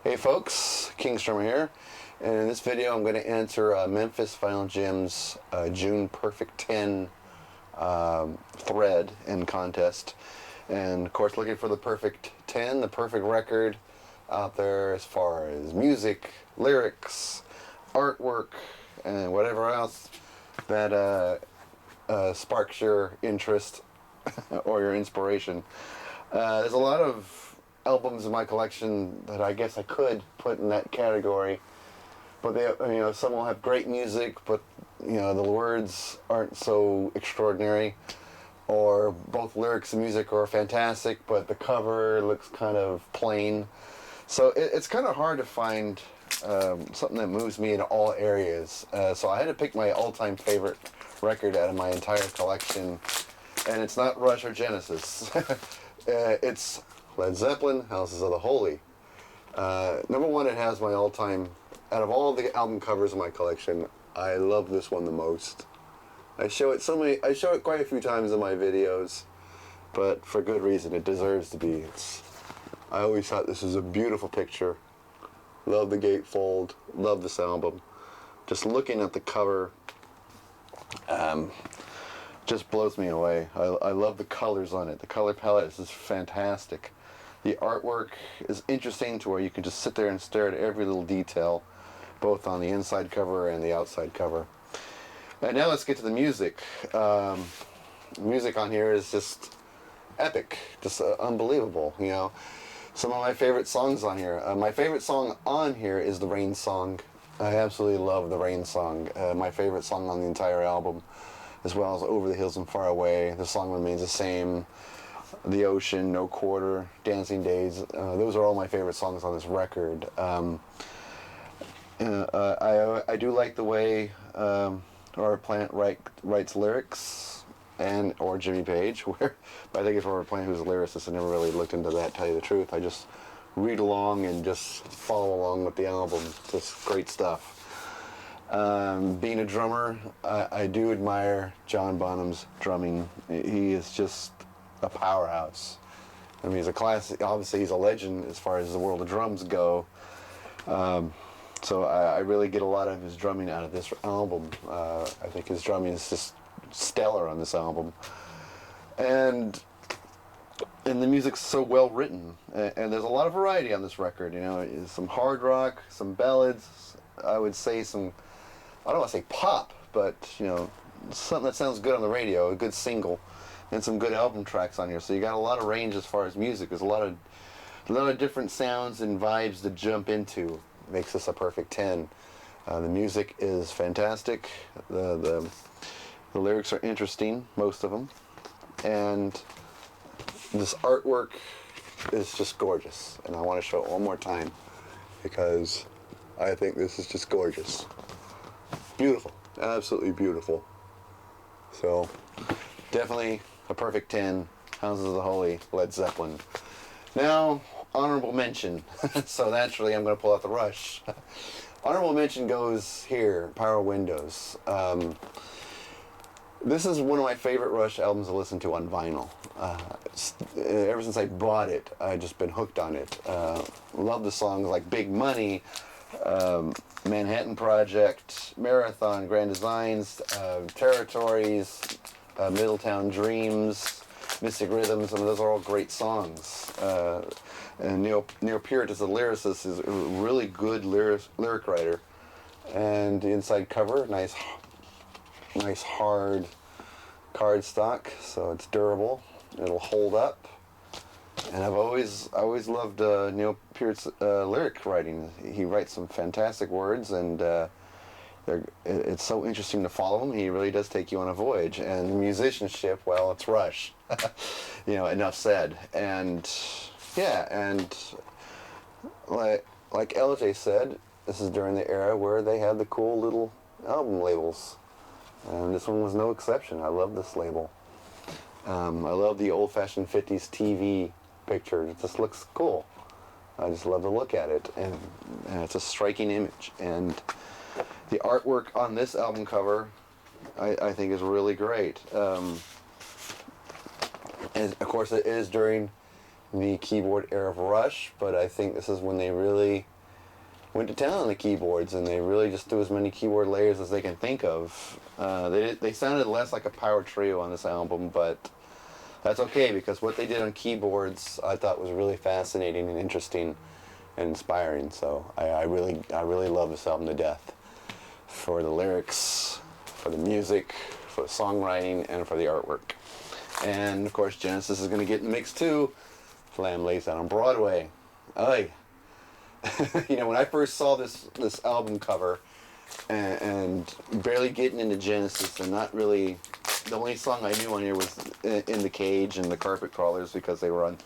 Hey folks, Kingstrom here, and in this video I'm going to answer Memphis Vinyl Jim's June Perfect 10 thread and contest. And of course looking for the perfect 10, the perfect record out there as far as music, lyrics, artwork, and whatever else that sparks your interest or your inspiration. There's a lot of albums in my collection that I guess I could put in that category, but they, some will have great music, but the words aren't so extraordinary, or both lyrics and music are fantastic, but the cover looks kind of plain. So it's kind of hard to find something that moves me in all areas. So I had to pick my all-time favorite record out of my entire collection, and it's not Rush or Genesis. It's Led Zeppelin, Houses of the Holy. Number one, it has my all-time, out of all the album covers in my collection, I love this one the most. I show it quite a few times in my videos, but for good reason. It deserves to be. I always thought this was a beautiful picture. Love the gatefold, love this album. Just looking at the cover, just blows me away. I love the colors on it. The color palette is fantastic. The artwork is interesting to where you can just sit there and stare at every little detail, both on the inside cover and the outside cover. And now let's get to the music. The music on here is just epic, just unbelievable. Some of my favorite songs on here. My favorite song on here is the Rain Song. I absolutely love the Rain Song. My favorite song on the entire album, as well as Over the Hills and Far Away. The song remains the same. The Ocean, No Quarter, Dancing Days. Those are all my favorite songs on this record. I do like the way Robert Plant writes lyrics, or Jimmy Page. Where I think it's Robert Plant who's a lyricist. I never really looked into that, tell you the truth. I just read along and just follow along with the album. Just great stuff. Being a drummer, I do admire John Bonham's drumming. He is just a powerhouse. I mean, he's a classic. Obviously, he's a legend as far as the world of drums go. So I really get a lot of his drumming out of this album. I think his drumming is just stellar on this album, and the music's so well written. And there's a lot of variety on this record. Some hard rock, some ballads. I would say some. I don't want to say pop, but something that sounds good on the radio, a good single, and some good album tracks on here. So you got a lot of range as far as music. There's a lot of different sounds and vibes to jump into. Makes this a perfect 10. The music is fantastic. The lyrics are interesting, most of them, and this artwork is just gorgeous. And I want to show it one more time because I think this is just gorgeous. Beautiful, absolutely beautiful. So definitely a perfect 10. Houses of the Holy, Led Zeppelin. Now, honorable mention. So naturally I'm going to pull out the Rush. Honorable mention goes here, Power Windows. This is one of my favorite Rush albums to listen to on vinyl. Ever since I bought it, I've just been hooked on it. Love the songs like Big Money, Manhattan Project, Marathon, Grand Designs, Territories, Middletown Dreams, Mystic Rhythms. Those are all great songs. And Neil Peart, as a lyricist, is a really good lyric writer. And the inside cover, nice hard cardstock, so it's durable. It'll hold up. And I've always loved Neil Peart's lyric writing. He writes some fantastic words, and it's so interesting to follow him. He really does take you on a voyage. And the musicianship, well, it's Rush. Enough said. And yeah, and like LJ said, this is during the era where they had the cool little album labels. And this one was no exception. I love this label. I love the old-fashioned 50s TV picture. It just looks cool. I just love to look at it. And it's a striking image. And the artwork on this album cover, I think, is really great. And of course, it is during the keyboard era of Rush, but I think this is when they really went to town on the keyboards, and they really just threw as many keyboard layers as they can think of. They sounded less like a power trio on this album, but that's okay, because what they did on keyboards I thought was really fascinating and interesting and inspiring. So I really love this album to death, for the lyrics, for the music, for the songwriting, and for the artwork. And of course Genesis is going to get in the mix too. Lamb Lays Out on Broadway. Aye. You know, when I first saw this album cover, and barely getting into Genesis, and not really, the only song I knew on here was In the Cage and the Carpet Crawlers, because they were on,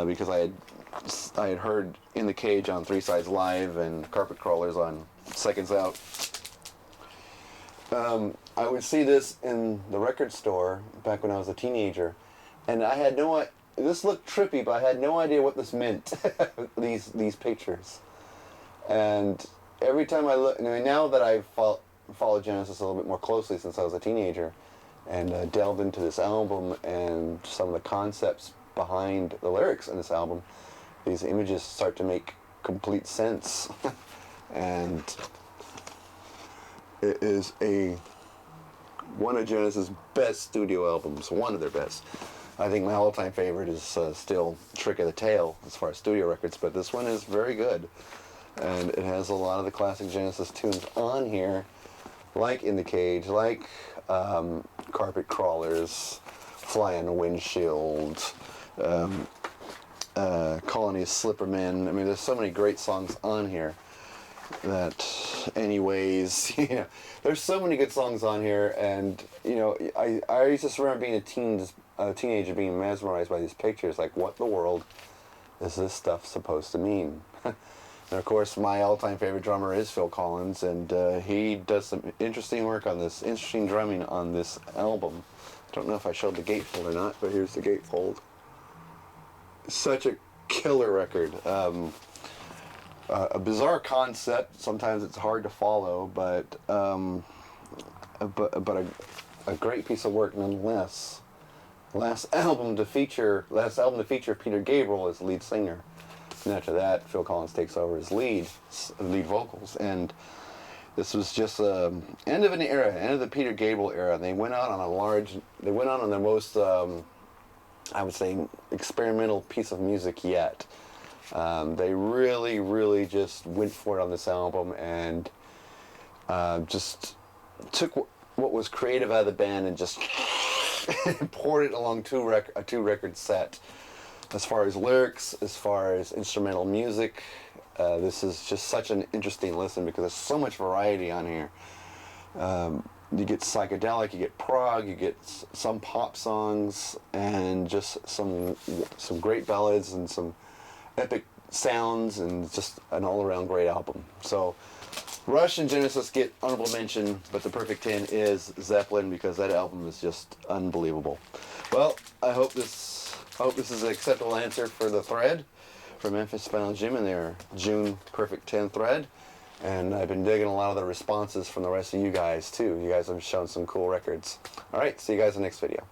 because I had heard In the Cage on Three Sides Live and Carpet Crawlers on Seconds Out. I would see this in the record store back when I was a teenager, and I had this looked trippy, but I had no idea what this meant. these pictures, and every time I look, now that I've followed Genesis a little bit more closely since I was a teenager, and delved into this album and some of the concepts behind the lyrics in this album, these images start to make complete sense. And it is one of Genesis' best studio albums, one of their best. I think my all-time favorite is still Trick of the Tail as far as studio records, but this one is very good. And it has a lot of the classic Genesis tunes on here, like In the Cage, like Carpet Crawlers, Fly on the Windshield, Colony of Slippermen. I mean, there's so many great songs on here that, anyways, there's so many good songs on here. And I just remember being a teenager being mesmerized by these pictures, like, what the world is this stuff supposed to mean? And of course, my all-time favorite drummer is Phil Collins, and he does some interesting work on this, interesting drumming on this album. I don't know if I showed the gatefold or not, but here's the gatefold. Such a killer record. A bizarre concept. Sometimes it's hard to follow, but a great piece of work nonetheless. Last album to feature Peter Gabriel as lead singer. And after that, Phil Collins takes over as lead vocals. And this was just end of an era, end of the Peter Gabriel era. They went out on their most, I would say, experimental piece of music yet. They really, really just went for it on this album, and just took what was creative out of the band and just poured it along a two-record set. As far as lyrics, as far as instrumental music, this is just such an interesting listen, because there's so much variety on here. You get psychedelic, you get prog, you get some pop songs, and just some great ballads and some epic sounds, and just an all-around great album. So Rush and Genesis get honorable mention, but the perfect 10 is Zeppelin, because that album is just unbelievable. Well, I hope this is an acceptable answer for the thread for Memphis Spinal Gym and their June Perfect 10 thread. And I've been digging a lot of the responses from the rest of you guys too. You guys have shown some cool records. All right, see you guys in the next video.